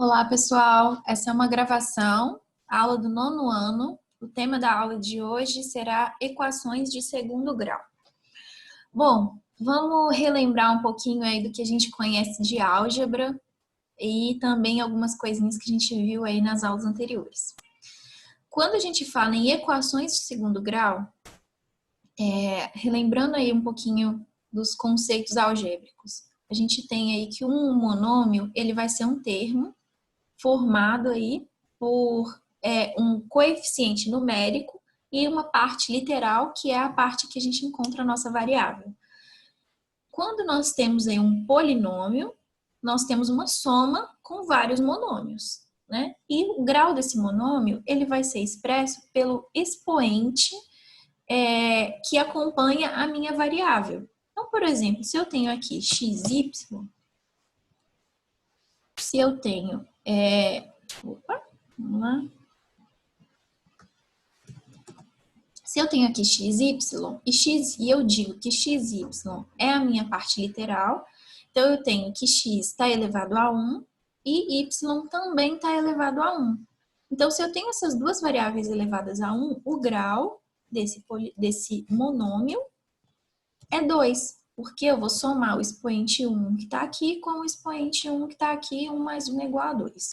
Olá, pessoal. Essa é uma gravação, aula do nono ano. O tema da aula de hoje será equações de segundo grau. Bom, vamos relembrar um pouquinho aí do que a gente conhece de álgebra e também algumas coisinhas que a gente viu aí nas aulas anteriores. Quando a gente fala em equações de segundo grau, relembrando aí um pouquinho dos conceitos algébricos, a gente tem aí que um monômio, ele vai ser um termo formado aí por um coeficiente numérico e uma parte literal, que é a parte que a gente encontra a nossa variável. Quando nós temos aí um polinômio, nós temos uma soma com vários monômios, né? E o grau desse monômio, ele vai ser expresso pelo expoente que acompanha a minha variável. Então, por exemplo, se eu tenho aqui xy, se eu tenho vamos lá. Se eu tenho aqui xy e eu digo que xy é a minha parte literal, então eu tenho que x está elevado a 1 e y também está elevado a 1. Então, se eu tenho essas duas variáveis elevadas a 1, o grau desse monômio é 2, porque eu vou somar o expoente 1 que está aqui com o expoente 1 que está aqui, 1 mais 1 é igual a 2.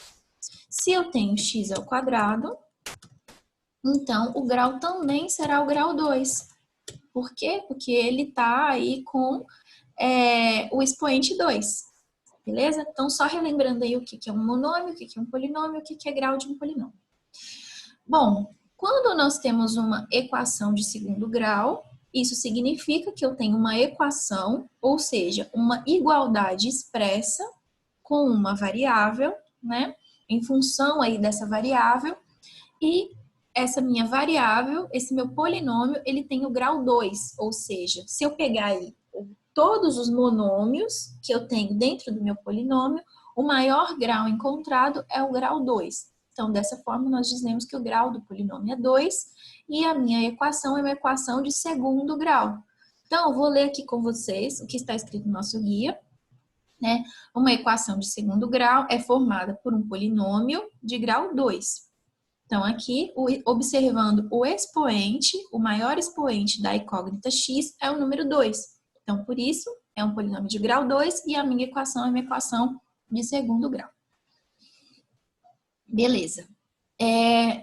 Se eu tenho x ao quadrado, então o grau também será o grau 2. Por quê? Porque ele está aí com o expoente 2. Beleza? Então, só relembrando aí o que é um monômio, o que é um polinômio, o que é grau de um polinômio. Bom, quando nós temos uma equação de segundo grau, isso significa que eu tenho uma equação, ou seja, uma igualdade expressa com uma variável, né? Em função aí dessa variável, e essa minha variável, esse meu polinômio, ele tem o grau 2, ou seja, se eu pegar aí todos os monômios que eu tenho dentro do meu polinômio, o maior grau encontrado é o grau 2. Então, dessa forma, nós dizemos que o grau do polinômio é 2 e a minha equação é uma equação de segundo grau. Então, eu vou ler aqui com vocês o que está escrito no nosso guia. Né? Uma equação de segundo grau é formada por um polinômio de grau 2. Então, aqui, observando o expoente, o maior expoente da incógnita x é o número 2. Então, por isso, é um polinômio de grau 2 e a minha equação é uma equação de segundo grau. Beleza.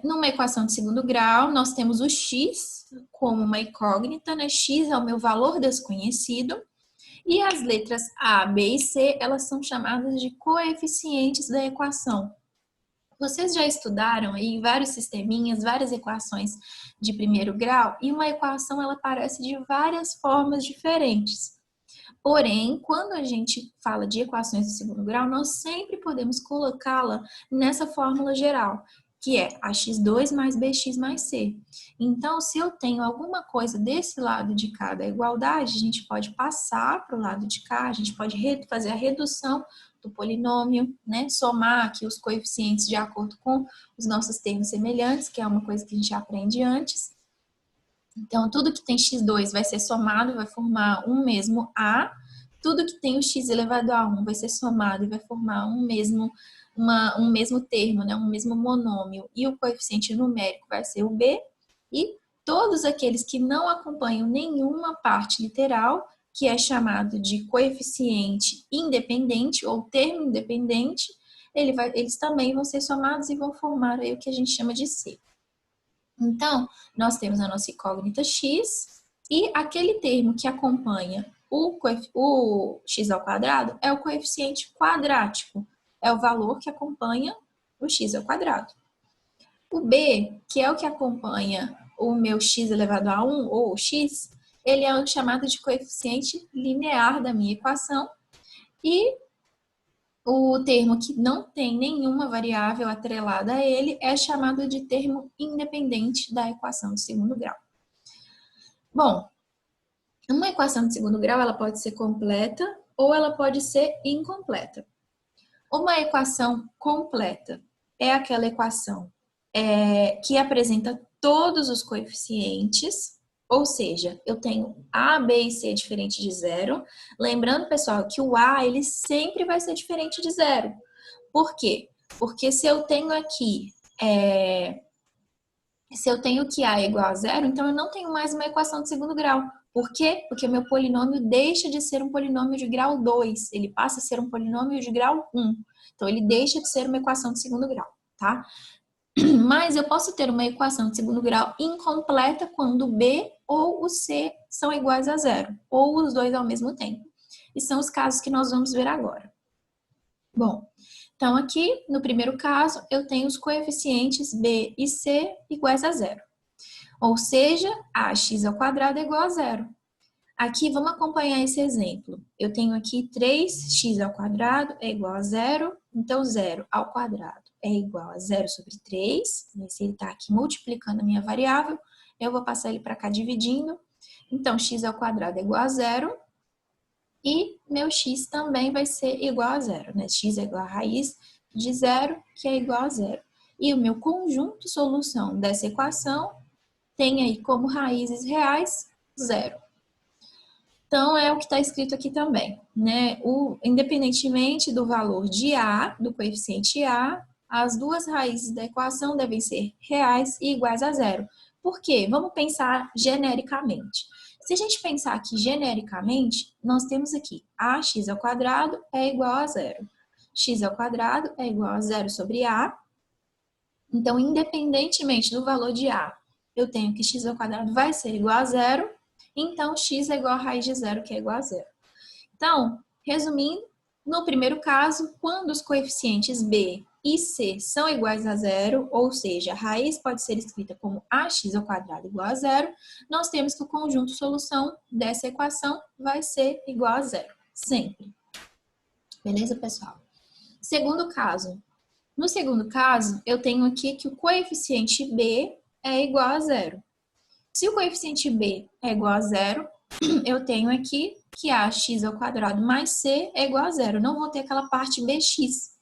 Numa equação de segundo grau, nós temos o x como uma incógnita, né? X é o meu valor desconhecido. E as letras A, B e C, elas são chamadas de coeficientes da equação. Vocês já estudaram aí vários sisteminhas, várias equações de primeiro grau, e uma equação ela aparece de várias formas diferentes. Porém, quando a gente fala de equações de segundo grau, nós sempre podemos colocá-la nessa fórmula geral, que é ax2 mais bx mais c. Então, se eu tenho alguma coisa desse lado de cá da igualdade, a gente pode passar para o lado de cá, a gente pode fazer a redução do polinômio, né? Somar aqui os coeficientes de acordo com os nossos termos semelhantes, que é uma coisa que a gente aprende antes. Então, tudo que tem x2 vai ser somado, vai formar um mesmo A. Tudo que tem o x elevado a 1 vai ser somado e vai formar um mesmo termo, né? Um mesmo monômio. E o coeficiente numérico vai ser o B. E todos aqueles que não acompanham nenhuma parte literal, que é chamado de coeficiente independente ou termo independente, eles também vão ser somados e vão formar aí o que a gente chama de C. Então, nós temos a nossa incógnita x e aquele termo que acompanha o x ao quadrado é o coeficiente quadrático, é o valor que acompanha o x ao quadrado. O b, que é o que acompanha o meu x elevado a 1, ou o x, ele é o chamado de coeficiente linear da minha equação, e o termo que não tem nenhuma variável atrelada a ele é chamado de termo independente da equação de segundo grau. Bom, uma equação de segundo grau ela pode ser completa ou ela pode ser incompleta. Uma equação completa é aquela equação que apresenta todos os coeficientes, ou seja, eu tenho A, B e C diferente de zero. Lembrando, pessoal, que o A ele sempre vai ser diferente de zero. Por quê? Porque se eu tenho aqui, se eu tenho que A é igual a zero, então eu não tenho mais uma equação de segundo grau. Por quê? Porque o meu polinômio deixa de ser um polinômio de grau 2, ele passa a ser um polinômio de grau 1. Então, ele deixa de ser uma equação de segundo grau, tá? Mas eu posso ter uma equação de segundo grau incompleta quando o B ou o C são iguais a zero, ou os dois ao mesmo tempo. E são os casos que nós vamos ver agora. Bom, então aqui, no primeiro caso, eu tenho os coeficientes B e C iguais a zero. Ou seja, ax ao quadrado é igual a zero. Aqui, vamos acompanhar esse exemplo. Eu tenho aqui 3x ao quadrado é igual a zero, então 0 ao quadrado é igual a 0 sobre 3. Se ele está aqui multiplicando a minha variável, eu vou passar ele para cá dividindo. Então, x ao quadrado é igual a zero. E meu x também vai ser igual a zero, né? X é igual a raiz de zero, que é igual a zero. E o meu conjunto solução dessa equação tem aí como raízes reais zero. Então, é o que está escrito aqui também, né? Independentemente do valor de A, do coeficiente A, as duas raízes da equação devem ser reais e iguais a zero. Por quê? Vamos pensar genericamente. Se a gente pensar aqui genericamente, nós temos aqui ax ao quadrado é igual a zero. X ao quadrado é igual a zero sobre A. Então, independentemente do valor de A, eu tenho que x ao quadrado vai ser igual a zero. Então, x é igual a raiz de zero, que é igual a zero. Então, resumindo, no primeiro caso, quando os coeficientes b e c são iguais a zero, ou seja, a raiz pode ser escrita como ax ao quadrado igual a zero, nós temos que o conjunto solução dessa equação vai ser igual a zero, sempre. Beleza, pessoal? Segundo caso. No segundo caso, eu tenho aqui que o coeficiente b é igual a zero. Se o coeficiente b é igual a zero, eu tenho aqui que ax ao quadrado mais c é igual a zero. Não vou ter aquela parte bx.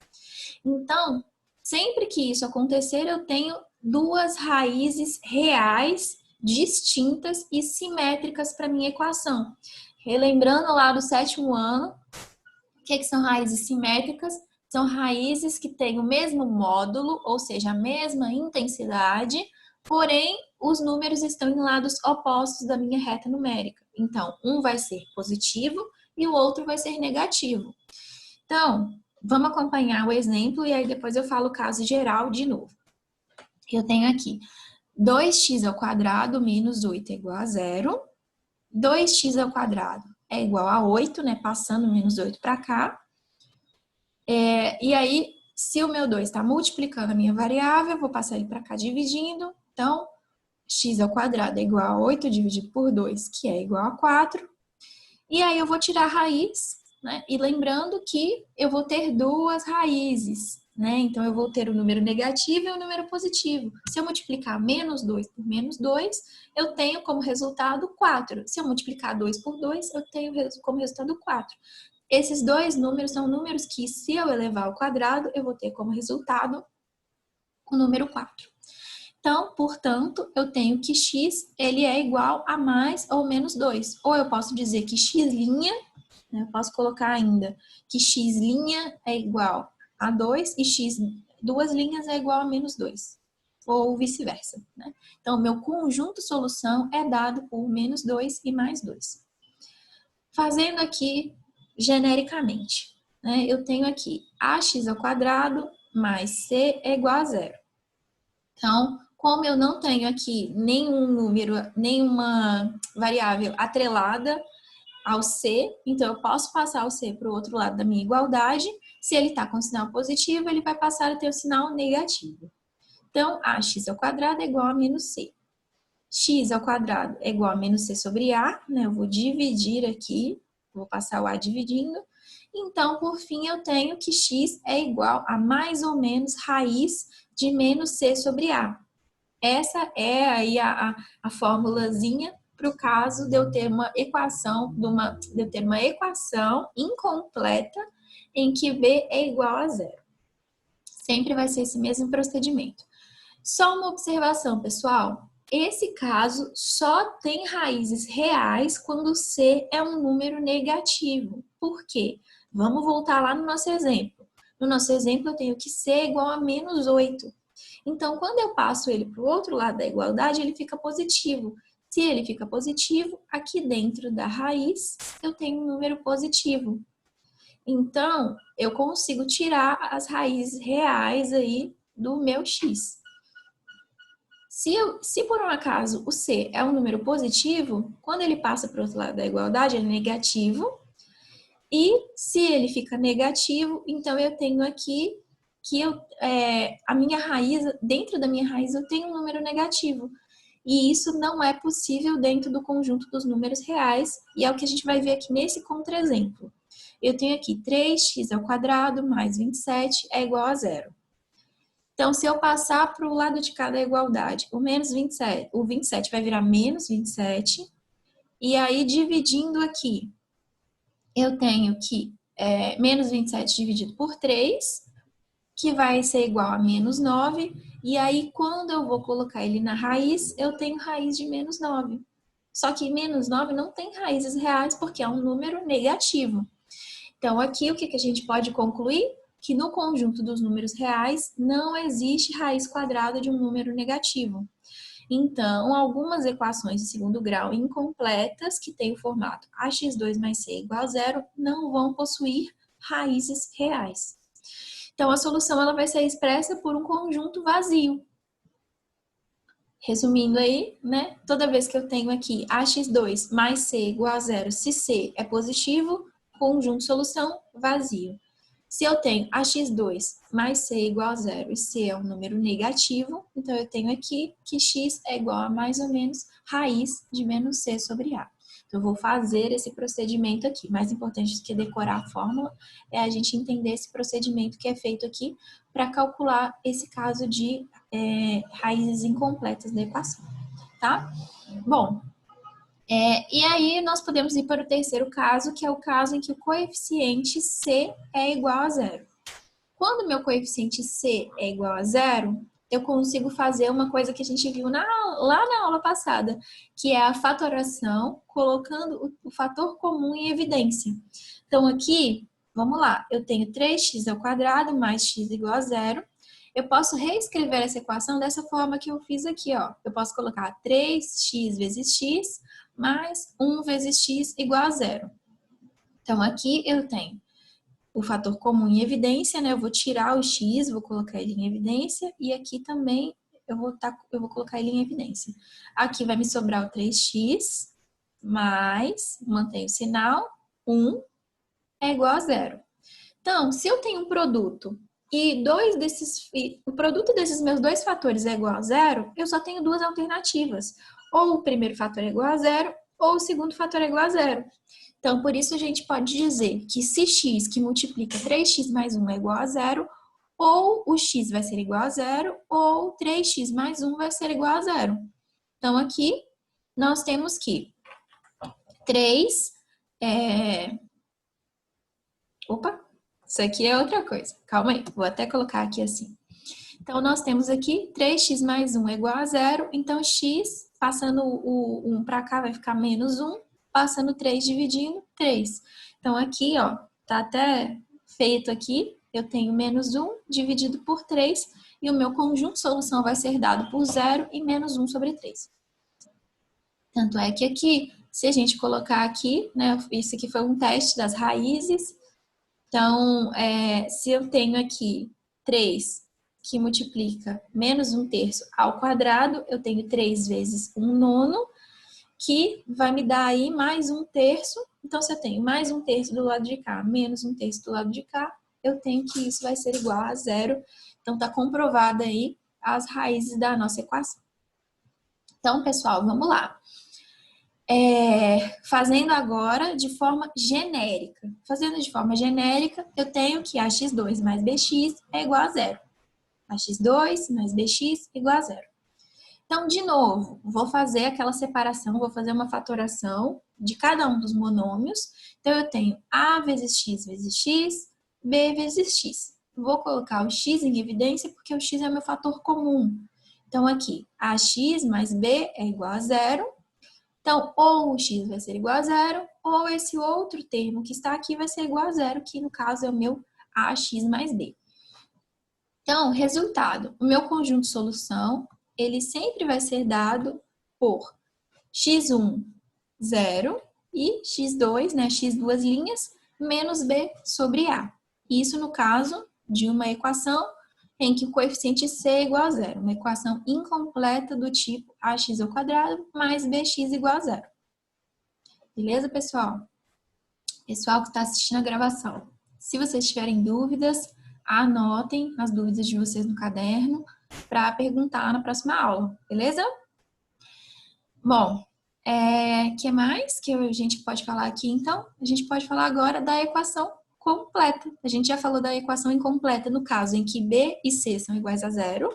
Então, sempre que isso acontecer, eu tenho duas raízes reais, distintas e simétricas para minha equação. Relembrando lá do sétimo ano, o que são raízes simétricas? São raízes que têm o mesmo módulo, ou seja, a mesma intensidade, porém, os números estão em lados opostos da minha reta numérica. Então, um vai ser positivo e o outro vai ser negativo. Então, vamos acompanhar o exemplo e aí depois eu falo o caso geral de novo. Eu tenho aqui 2x ao quadrado menos 8 é igual a zero. 2x ao quadrado é igual a 8, né? Passando menos 8 para cá. E aí, se o meu 2 está multiplicando a minha variável, eu vou passar ele para cá dividindo. Então, x ao quadrado é igual a 8 dividido por 2, que é igual a 4. E aí eu vou tirar a raiz, né? E lembrando que eu vou ter duas raízes, né? Então, eu vou ter o número negativo e o número positivo. Se eu multiplicar menos 2 por menos 2, eu tenho como resultado 4. Se eu multiplicar 2 por 2, eu tenho como resultado 4. Esses dois números são números que, se eu elevar ao quadrado, eu v' ter como resultado o número 4. Então, portanto, eu tenho que x ele é igual a mais ou menos 2. Ou eu posso dizer que x', né, eu posso colocar ainda que x' é igual a 2 e x duas linhas é igual a menos 2. Ou vice-versa, né? Então, meu conjunto solução é dado por menos 2 e mais 2. Fazendo aqui genericamente, né? Eu tenho aqui ax ao quadrado mais c é igual a zero. Então, como eu não tenho aqui nenhum número, nenhuma variável atrelada ao c, então eu posso passar o c para o outro lado da minha igualdade. Se ele está com sinal positivo, ele vai passar a ter o sinal negativo. Então, ax ao quadrado é igual a menos c. X ao quadrado é igual a menos c sobre a, né? Eu vou dividir aqui, vou passar o a dividindo. Então, por fim, eu tenho que x é igual a mais ou menos raiz de menos c sobre a. Essa é aí a formulazinha para o caso de eu ter uma equação, incompleta em que b é igual a zero. Sempre vai ser esse mesmo procedimento. Só uma observação, pessoal. Esse caso só tem raízes reais quando c é um número negativo. Por quê? Vamos voltar lá no nosso exemplo. No nosso exemplo, eu tenho que C é igual a menos 8. Então, quando eu passo ele para o outro lado da igualdade, ele fica positivo. Se ele fica positivo, aqui dentro da raiz, eu tenho um número positivo. Então, eu consigo tirar as raízes reais aí do meu x. Se por um acaso o c é um número positivo, quando ele passa para o outro lado da igualdade, ele é negativo. E se ele fica negativo, então eu tenho aqui que a minha raiz, dentro da minha raiz, eu tenho um número negativo. E isso não é possível dentro do conjunto dos números reais, e é o que a gente vai ver aqui nesse contra-exemplo. Eu tenho aqui 3x² mais 27 é igual a zero. Então, se eu passar para o lado de cada igualdade, o 27 vai virar menos 27, e aí dividindo aqui, eu tenho que menos 27 dividido por 3, que vai ser igual a menos 9, e aí quando eu vou colocar ele na raiz, eu tenho raiz de menos 9. Só que menos 9 não tem raízes reais porque é um número negativo. Então, aqui o que a gente pode concluir? Que no conjunto dos números reais não existe raiz quadrada de um número negativo. Então, algumas equações de segundo grau incompletas, que têm o formato ax2 mais c igual a zero, não vão possuir raízes reais. Então, a solução ela vai ser expressa por um conjunto vazio. Resumindo aí, né? Toda vez que eu tenho aqui ax2 mais c igual a zero, se c é positivo, conjunto solução vazio. Se eu tenho ax2 mais c igual a zero e c é um número negativo, então eu tenho aqui que x é igual a mais ou menos raiz de menos c sobre a. Então, eu vou fazer esse procedimento aqui. Mais importante do que decorar a fórmula é a gente entender esse procedimento que é feito aqui para calcular esse caso de raízes incompletas da equação, tá? Bom, e aí nós podemos ir para o terceiro caso, que é o caso em que o coeficiente c é igual a zero. Quando meu coeficiente c é igual a zero, eu consigo fazer uma coisa que a gente viu lá na aula passada, que é a fatoração, colocando o fator comum em evidência. Então, aqui, vamos lá, eu tenho 3x² mais x igual a zero. Eu posso reescrever essa equação dessa forma que eu fiz aqui, ó. Eu posso colocar 3x vezes x mais 1 vezes x igual a zero. Então, aqui eu tenho o fator comum em evidência, né? Eu vou tirar o x, vou colocar ele em evidência, e aqui também eu vou colocar ele em evidência. Aqui vai me sobrar o 3x, mais, mantenho o sinal, 1 é igual a zero. Então, se eu tenho um produto e o produto desses meus dois fatores é igual a zero, eu só tenho duas alternativas. Ou o primeiro fator é igual a zero, ou o segundo fator é igual a zero. Então, por isso a gente pode dizer que se x que multiplica 3x mais 1 é igual a zero, ou o x vai ser igual a zero, ou 3x mais 1 vai ser igual a zero. Então, aqui nós temos que 3... Opa, isso aqui é outra coisa. Calma aí, vou até colocar aqui assim. Então, nós temos aqui 3x mais 1 é igual a zero, então x, passando o 1 para cá, vai ficar menos 1, passando 3 dividindo, 3. Então, aqui, ó, tá até feito aqui, eu tenho menos 1 dividido por 3, e o meu conjunto de solução vai ser dado por 0 e menos 1 sobre 3. Tanto é que aqui, se a gente colocar aqui, né, isso aqui foi um teste das raízes. Então, se eu tenho aqui 3 que multiplica menos 1/3 ao quadrado, eu tenho 3 vezes 1/9, que vai me dar aí mais 1/3. Então, se eu tenho mais 1/3 do lado de cá, menos 1/3 do lado de cá, eu tenho que isso vai ser igual a zero. Então, tá comprovada aí as raízes da nossa equação. Então, pessoal, vamos lá. Fazendo agora de forma genérica. Fazendo de forma genérica, eu tenho que ax2 mais bx é igual a zero. Ax2 mais bx é igual a zero. Então, de novo, vou fazer aquela separação, vou fazer uma fatoração de cada um dos monômios. Então, eu tenho a vezes x, b vezes x. Vou colocar o x em evidência porque o x é o meu fator comum. Então, aqui, ax mais b é igual a zero. Então, ou o x vai ser igual a zero, ou esse outro termo que está aqui vai ser igual a zero, que no caso é o meu ax mais b. Então, resultado, o meu conjunto de solução, ele sempre vai ser dado por x1, 0, e x2, né, x duas linhas, menos b sobre a. Isso no caso de uma equação em que o coeficiente c é igual a zero, uma equação incompleta do tipo ax ao quadrado mais bx igual a zero. Beleza, pessoal? Pessoal que está assistindo a gravação, se vocês tiverem dúvidas, anotem as dúvidas de vocês no caderno para perguntar na próxima aula, beleza? Bom, que mais que a gente pode falar aqui, então? A gente pode falar agora da equação completa. A gente já falou da equação incompleta no caso em que b e c são iguais a zero.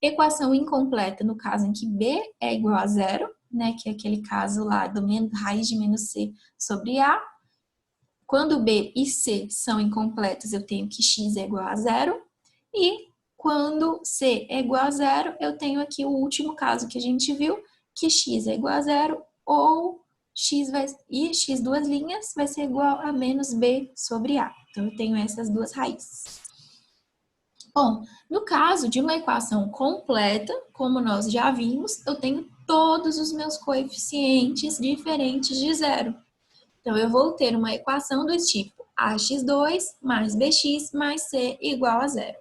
Equação incompleta no caso em que b é igual a zero, né? Que é aquele caso lá do raiz de menos c sobre a. Quando b e c são incompletos, eu tenho que x é igual a zero. E quando c é igual a zero, eu tenho aqui o último caso que a gente viu, que x é igual a zero ou x duas linhas vai ser igual a menos b sobre a. Então, eu tenho essas duas raízes. Bom, no caso de uma equação completa, como nós já vimos, eu tenho todos os meus coeficientes diferentes de zero. Então, eu vou ter uma equação do tipo ax2 mais bx mais c igual a zero.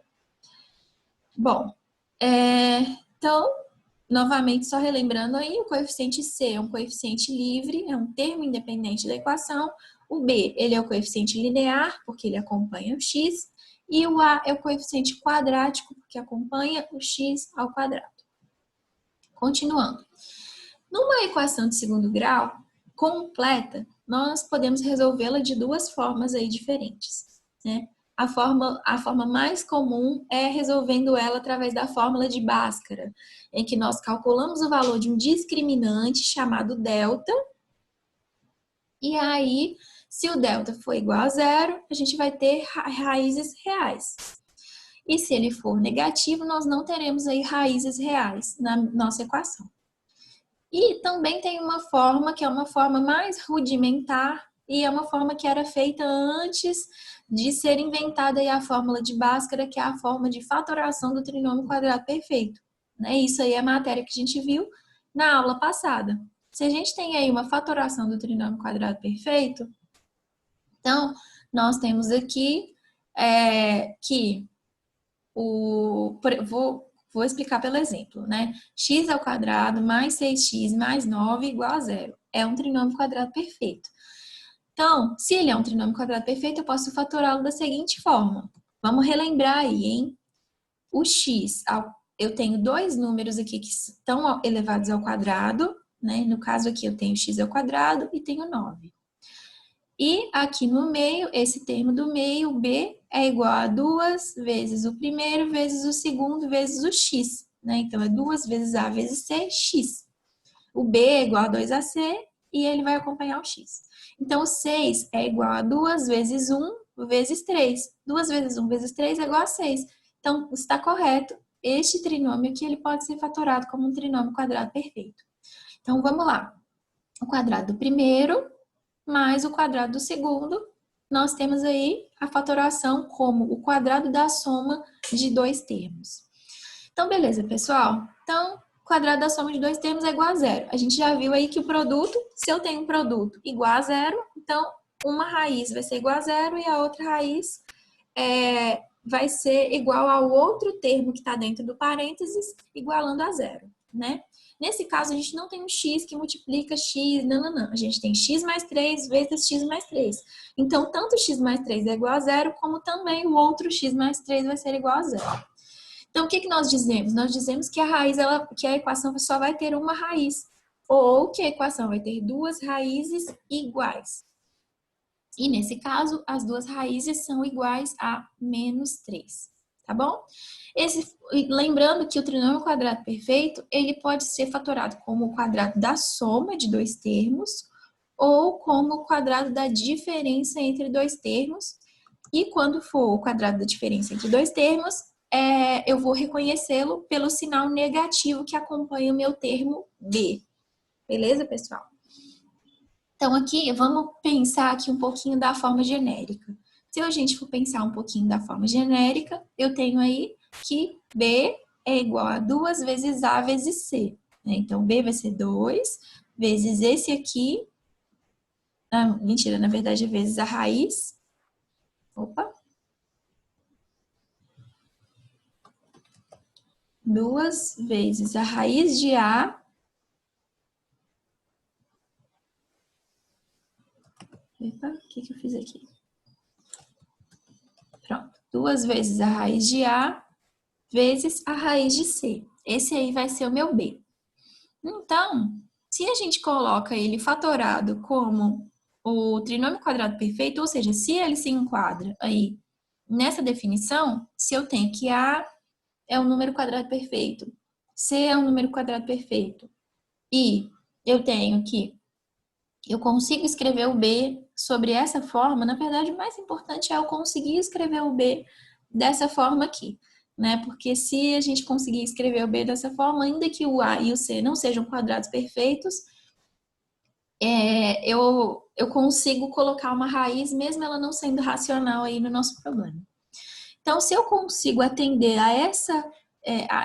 Bom, então, novamente, só relembrando aí, o coeficiente c é um coeficiente livre, é um termo independente da equação. O b, ele é o coeficiente linear, porque ele acompanha o x. E o a é o coeficiente quadrático, porque acompanha o x ao quadrado. Continuando. Numa equação de segundo grau completa, nós podemos resolvê-la de duas formas aí diferentes, né? A forma mais comum é resolvendo ela através da fórmula de Bhaskara, em que nós calculamos o valor de um discriminante chamado delta, e aí, se o delta for igual a zero, a gente vai ter raízes reais. E se ele for negativo, nós não teremos aí raízes reais na nossa equação. E também tem uma forma que é uma forma mais rudimentar e é uma forma que era feita antes de ser inventada aí a fórmula de Bhaskara, que é a forma de fatoração do trinômio quadrado perfeito. Né? Isso aí é a matéria que a gente viu na aula passada. Se a gente tem aí uma fatoração do trinômio quadrado perfeito, então nós temos aqui que Vou explicar pelo exemplo, né? X ao quadrado mais 6x mais 9 igual a zero. É um trinômio quadrado perfeito. Então, se ele é um trinômio quadrado perfeito, eu posso fatorá-lo da seguinte forma. Vamos relembrar aí, hein? O x, eu tenho dois números aqui que estão elevados ao quadrado, né? No caso aqui eu tenho x ao quadrado e tenho 9. E aqui no meio, esse termo do meio, b, é igual a 2 vezes o primeiro vezes o segundo vezes o x. Né? Então, é 2 vezes a vezes c, x. O b é igual a 2ac e ele vai acompanhar o x. Então, o 6 é igual a 2 vezes 1 vezes 3. 2 vezes 1 vezes 3 é igual a 6. Então, está correto. Este trinômio aqui ele pode ser fatorado como um trinômio quadrado perfeito. Então, vamos lá. O quadrado do primeiro mais o quadrado do segundo, nós temos aí a fatoração como o quadrado da soma de dois termos. Então, beleza, pessoal? Então, o quadrado da soma de dois termos é igual a zero. A gente já viu aí que o produto, se eu tenho um produto igual a zero, então uma raiz vai ser igual a zero e a outra raiz vai ser igual ao outro termo que está dentro do parênteses, igualando a zero, né? Nesse caso, a gente não tem um x que multiplica x, não. A gente tem x mais 3 vezes x mais 3. Então, tanto x mais 3 é igual a zero, como também o outro x mais 3 vai ser igual a zero. Então, o que nós dizemos? Nós dizemos que que a equação só vai ter uma raiz, ou que a equação vai ter duas raízes iguais. E nesse caso, as duas raízes são iguais a menos 3, tá bom? Lembrando que o trinômio quadrado perfeito, ele pode ser fatorado como o quadrado da soma de dois termos ou como o quadrado da diferença entre dois termos. E quando for o quadrado da diferença entre dois termos, eu vou reconhecê-lo pelo sinal negativo que acompanha o meu termo b. Beleza, pessoal? Então, aqui, vamos pensar aqui um pouquinho da forma genérica. Se a gente for pensar um pouquinho da forma genérica, eu tenho aí que B é igual a 2 vezes A vezes C. Né? Então, B vai ser 2 vezes esse aqui. Ah, mentira, na verdade é vezes a raiz. Opa. 2 vezes a raiz de A. Epa, o que eu fiz aqui? Pronto. 2 vezes a raiz de A vezes a raiz de C. Esse aí vai ser o meu B. Então, se a gente coloca ele fatorado como o trinômio quadrado perfeito, ou seja, se ele se enquadra aí nessa definição, se eu tenho que A é um número quadrado perfeito, C é um número quadrado perfeito, e eu tenho que eu consigo escrever o B sobre essa forma, na verdade, o mais importante é eu conseguir escrever o B dessa forma aqui, né? Porque se a gente conseguir escrever o B dessa forma, ainda que o A e o C não sejam quadrados perfeitos, eu consigo colocar uma raiz, mesmo ela não sendo racional aí no nosso problema. Então, se eu consigo atender a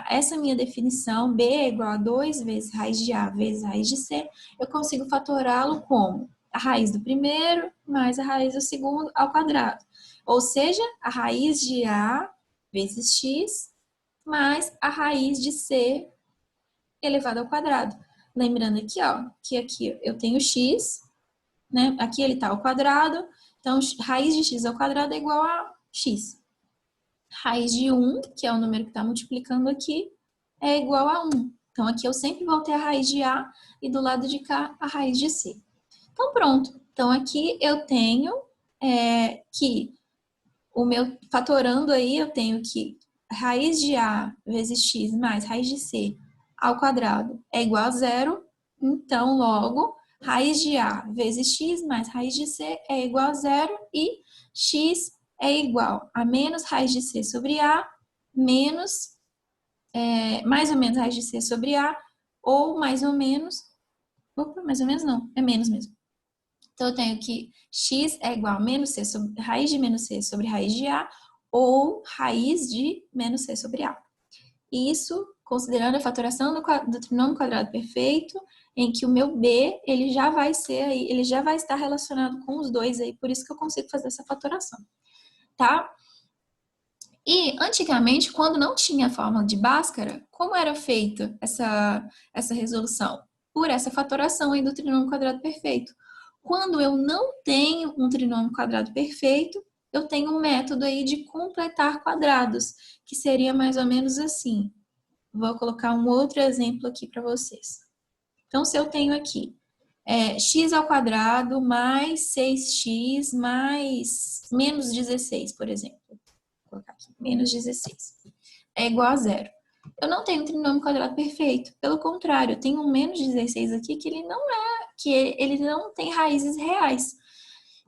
essa minha definição, B é igual a 2 vezes raiz de A vezes raiz de C, eu consigo fatorá-lo como a raiz do primeiro mais a raiz do segundo ao quadrado. Ou seja, a raiz de A vezes X mais a raiz de C elevado ao quadrado. Lembrando aqui, ó, que aqui eu tenho X, né? Aqui ele está ao quadrado, então raiz de X ao quadrado é igual a X. Raiz de 1, que é o número que está multiplicando aqui, é igual a 1. Então, aqui eu sempre vou ter a raiz de A e do lado de cá a raiz de C. Então, pronto. Então, aqui eu tenho que o meu fatorando aí, eu tenho que raiz de A vezes X mais raiz de C ao quadrado é igual a 0. Então, logo, raiz de A vezes X mais raiz de C é igual a 0 e X é igual a menos raiz de C sobre A menos, mais ou menos raiz de C sobre A ou mais ou menos, opa, mais ou menos não, é menos mesmo. Então, eu tenho que x é igual a menos c sobre, raiz de menos c sobre raiz de A ou raiz de menos c sobre A. Isso considerando a fatoração do trinômio quadrado perfeito, em que o meu B, ele já vai ser aí, ele já vai estar relacionado com os dois aí, por isso que eu consigo fazer essa fatoração, tá? E antigamente, quando não tinha a fórmula de Bhaskara, como era feita essa resolução? Por essa fatoração aí do trinômio quadrado perfeito. Quando eu não tenho um trinômio quadrado perfeito, eu tenho um método aí de completar quadrados, que seria mais ou menos assim. Vou colocar um outro exemplo aqui para vocês. Então, se eu tenho aqui x ao quadrado mais 6x mais menos 16, por exemplo. Vou colocar aqui, menos 16. É igual a zero. Eu não tenho um trinômio quadrado perfeito. Pelo contrário, eu tenho um menos 16 aqui que ele não tem raízes reais.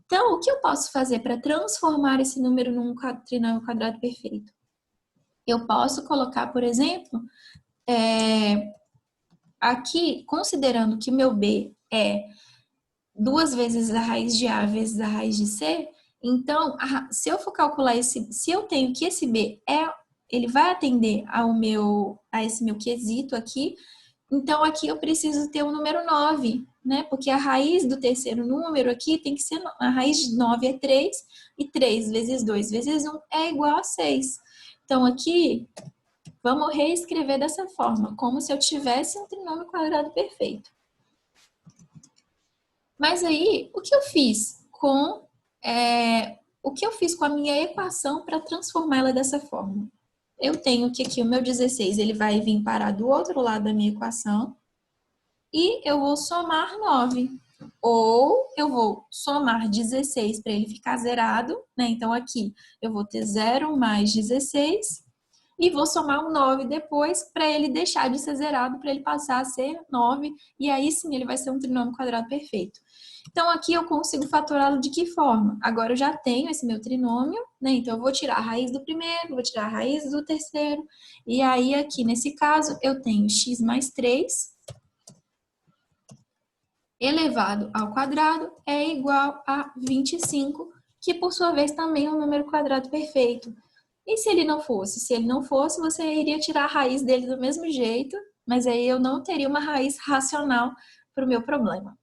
Então, o que eu posso fazer para transformar esse número num trinômio quadrado perfeito? Eu posso colocar, por exemplo, aqui, considerando que meu B é 2 vezes a raiz de A vezes a raiz de C, então, se eu for calcular se eu tenho que esse B ele vai atender a esse meu quesito aqui, então aqui eu preciso ter o número 9, né? Porque a raiz do terceiro número aqui tem que ser, a raiz de 9 é 3, e 3 vezes 2 vezes 1 é igual a 6. Então aqui, vamos reescrever dessa forma, como se eu tivesse um trinômio quadrado perfeito. Mas aí, o que eu fiz com a minha equação para transformá-la dessa forma? Eu tenho que aqui o meu 16, ele vai vir parar do outro lado da minha equação e eu vou somar 9. Ou eu vou somar 16 para ele ficar zerado, né? Então aqui eu vou ter 0 mais 16 e vou somar um 9 depois para ele deixar de ser zerado, para ele passar a ser 9, e aí sim ele vai ser um trinômio quadrado perfeito. Então, aqui eu consigo fatorá-lo de que forma? Agora eu já tenho esse meu trinômio, né? Então, eu vou tirar a raiz do primeiro, vou tirar a raiz do terceiro, e aí aqui nesse caso eu tenho x mais 3 elevado ao quadrado é igual a 25, que por sua vez também é um número quadrado perfeito. E se ele não fosse? Se ele não fosse, você iria tirar a raiz dele do mesmo jeito, mas aí eu não teria uma raiz racional para o meu problema.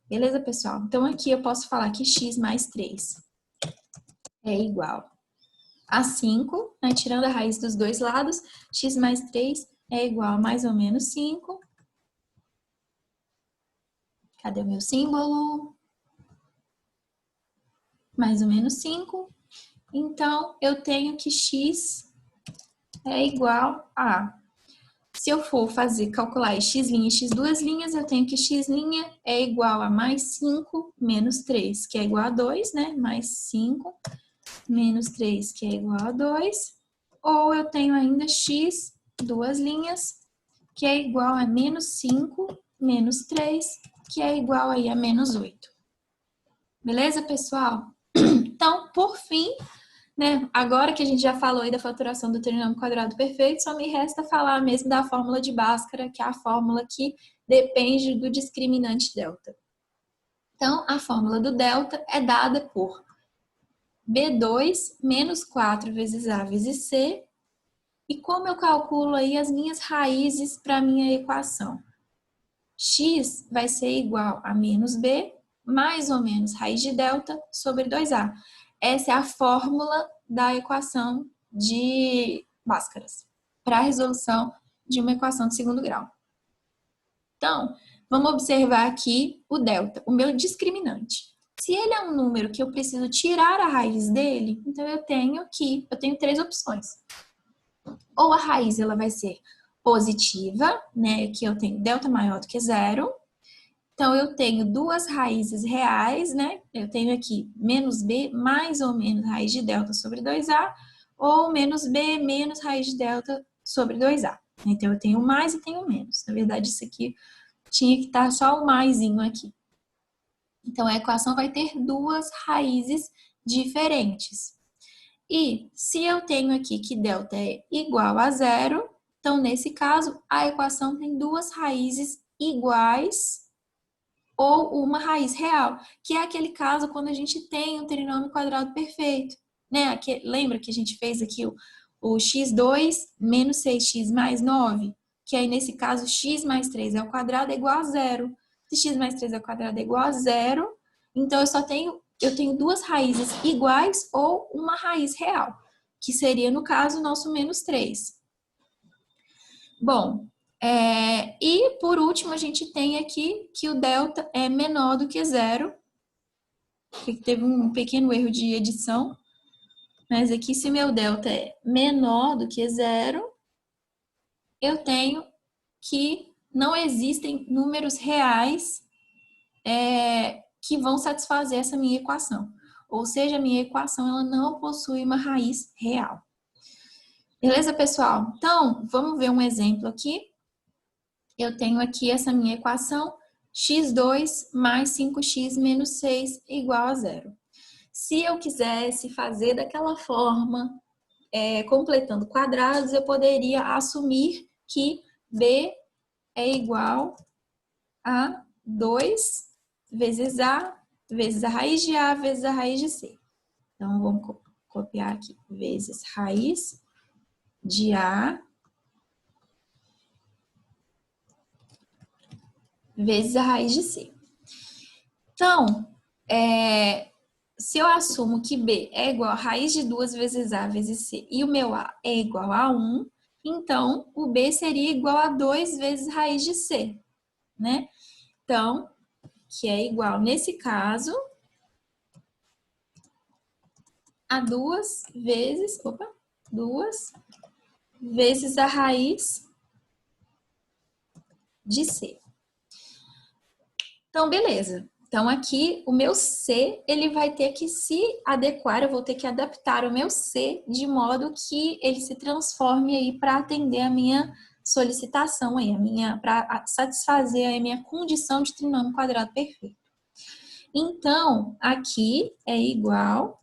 Beleza, pessoal? Então aqui eu posso falar que x mais 3 é igual a 5, né? Tirando a raiz dos dois lados, x mais 3 é igual a mais ou menos 5. Cadê o meu símbolo? Mais ou menos 5. Então, eu tenho que x é igual a... Se eu for calcular x' e x duas linhas, eu tenho que x' é igual a mais 5 menos 3, que é igual a 2, né? Mais 5 menos 3, que é igual a 2. Ou eu tenho ainda x, duas linhas, que é igual a menos 5 menos 3, que é igual aí a menos 8. Beleza, pessoal? Então, por fim, né, agora que a gente já falou aí da faturação do trinômio quadrado perfeito, só me resta falar mesmo da fórmula de Bhaskara, que é a fórmula que depende do discriminante delta. Então, a fórmula do delta é dada por B2 menos 4 vezes A vezes C. E como eu calculo aí as minhas raízes para a minha equação? X vai ser igual a menos B, mais ou menos raiz de delta sobre 2A. Essa é a fórmula da equação de Bhaskaras para a resolução de uma equação de segundo grau. Então, vamos observar aqui o delta, o meu discriminante. Se ele é um número que eu preciso tirar a raiz dele, então eu tenho três opções. Ou a raiz ela vai ser positiva, né? Aqui eu tenho delta maior do que zero. Então, eu tenho duas raízes reais, né? Eu tenho aqui menos b mais ou menos raiz de delta sobre 2a, ou menos b menos raiz de delta sobre 2a. Então, eu tenho mais e tenho menos. Na verdade, isso aqui tinha que estar só o maisinho aqui. Então, a equação vai ter duas raízes diferentes. E se eu tenho aqui que delta é igual a zero, então, nesse caso, a equação tem duas raízes iguais ou uma raiz real, que é aquele caso quando a gente tem um trinômio quadrado perfeito, né? Lembra que a gente fez aqui o x2 menos 6x mais 9? Que aí, nesse caso, x mais 3 ao quadrado é igual a zero. Se x mais 3 ao quadrado é igual a zero, então eu tenho duas raízes iguais ou uma raiz real, que seria, no caso, o nosso menos 3. Bom, e por último, a gente tem aqui que o delta é menor do que zero. Teve um pequeno erro de edição, mas aqui se meu delta é menor do que zero, eu tenho que não existem números reais que vão satisfazer essa minha equação. Ou seja, a minha equação ela não possui uma raiz real. Beleza, pessoal? Então, vamos ver um exemplo aqui. Eu tenho aqui essa minha equação, x2 mais 5x menos 6 igual a zero. Se eu quisesse fazer daquela forma, completando quadrados, eu poderia assumir que b é igual a 2 vezes a vezes a raiz de a vezes a raiz de c. Então, vamos copiar aqui, vezes raiz de a vezes a raiz de c. Então, se eu assumo que b é igual a raiz de 2 vezes a vezes c e o meu a é igual a 1, então o b seria igual a 2 vezes raiz de c, né? Então, que é igual, nesse caso, a 2 vezes a raiz de c. Então, beleza. Então, aqui, o meu C, ele vai ter que se adequar, eu vou ter que adaptar o meu C de modo que ele se transforme aí para atender a minha solicitação aí, para satisfazer a minha condição de trinômio quadrado perfeito. Então, aqui é igual,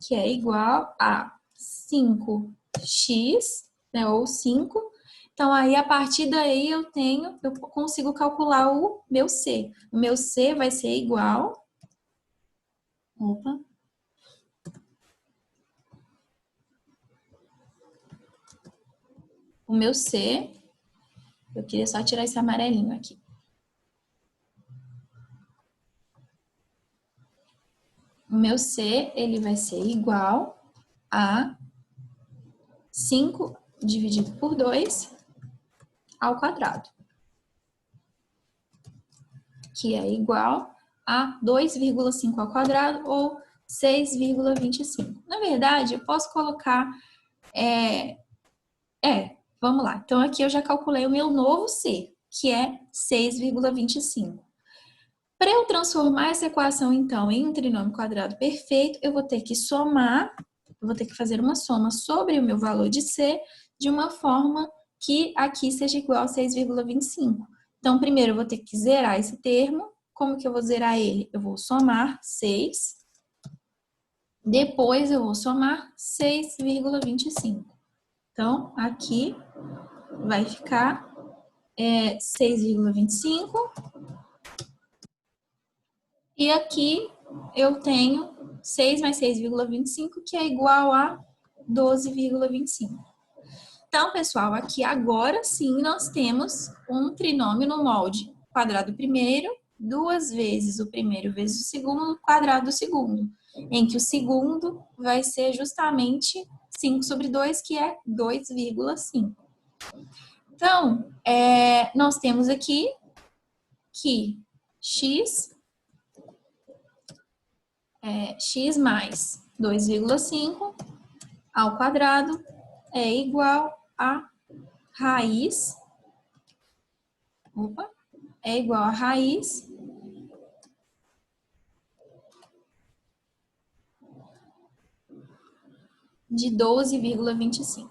que é igual a 5x, né, ou 5. Então, aí, a partir daí, eu consigo calcular o meu C. O meu C vai ser igual Opa. O meu C, eu queria só tirar esse amarelinho aqui. O meu C, ele vai ser igual a 5 dividido por 2 ao quadrado, que é igual a 2,5 ao quadrado ou 6,25. Na verdade, eu posso colocar... vamos lá. Então, aqui eu já calculei o meu novo C, que é 6,25. Para eu transformar essa equação, então, em um trinômio quadrado perfeito, eu vou ter que somar, eu vou ter que fazer uma soma sobre o meu valor de C de uma forma que aqui seja igual a 6,25. Então, primeiro eu vou ter que zerar esse termo. Como que eu vou zerar ele? Eu vou somar 6, depois eu vou somar 6,25. Então, aqui vai ficar 6,25. E aqui eu tenho 6 mais 6,25, que é igual a 12,25. Então, pessoal, aqui agora sim nós temos um trinômio no molde quadrado primeiro, 2 vezes o primeiro vezes o segundo, quadrado do segundo, em que o segundo vai ser justamente 5 sobre 2, que é 2,5. Então, nós temos aqui que x mais 2,5 ao quadrado é igual a raiz, é igual a raiz de 12,25.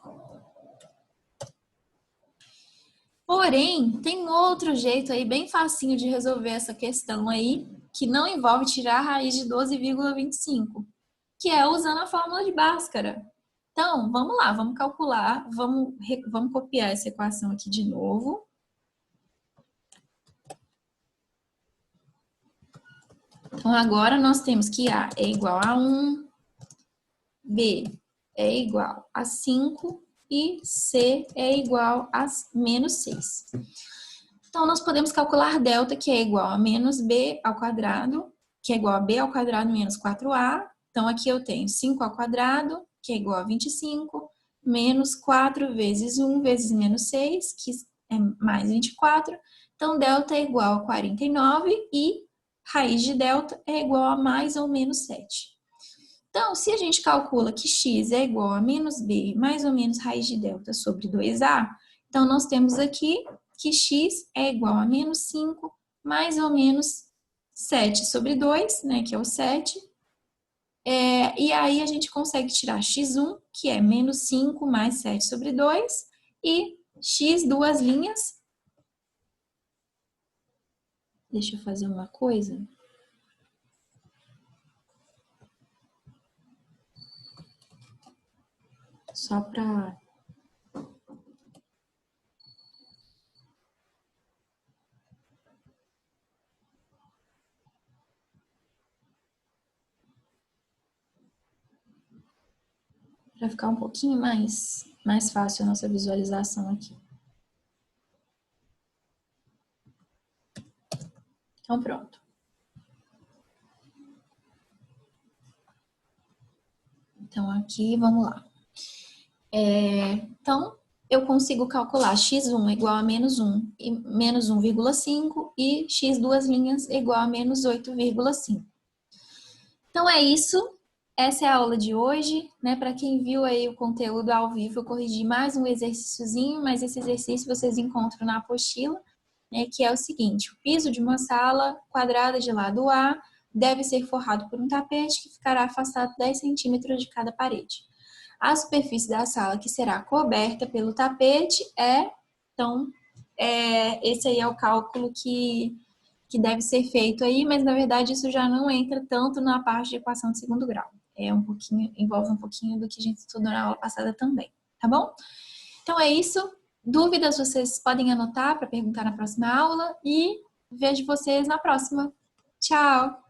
Porém, tem outro jeito aí bem facinho de resolver essa questão aí, que não envolve tirar a raiz de 12,25, que é usando a fórmula de Bhaskara. Então, vamos lá, vamos calcular, vamos copiar essa equação aqui de novo. Então, agora nós temos que A é igual a 1, B é igual a 5 e C é igual a menos 6. Então, nós podemos calcular delta, que é igual a menos B ao quadrado, que é igual a B ao quadrado menos 4A. Então, aqui eu tenho 5 ao quadrado, que é igual a 25, menos 4 vezes 1 vezes menos 6, que é mais 24. Então, delta é igual a 49 e raiz de delta é igual a mais ou menos 7. Então, se a gente calcula que x é igual a menos b mais ou menos raiz de delta sobre 2a, então nós temos aqui que x é igual a menos 5 mais ou menos 7 sobre 2, né, que é o 7. E aí a gente consegue tirar x1, que é menos 5 mais 7 sobre 2, e x duas linhas. Deixa eu fazer uma coisa. Só para ficar um pouquinho mais fácil a nossa visualização aqui. Então, pronto. Então, aqui, vamos lá. Então, eu consigo calcular x1 igual a menos 1 e menos 1,5 e x duas linhas igual a menos 8,5. Então, é isso. Essa é a aula de hoje, né? Para quem viu aí o conteúdo ao vivo, eu corrigi mais um exercíciozinho, mas esse exercício vocês encontram na apostila, né? Que é o seguinte: o piso de uma sala quadrada de lado A deve ser forrado por um tapete que ficará afastado 10 centímetros de cada parede. A superfície da sala que será coberta pelo tapete então, esse aí é o cálculo que deve ser feito aí, mas na verdade isso já não entra tanto na parte de equação de segundo grau. Envolve um pouquinho do que a gente estudou na aula passada também, tá bom? Então é isso. Dúvidas vocês podem anotar para perguntar na próxima aula e vejo vocês na próxima. Tchau!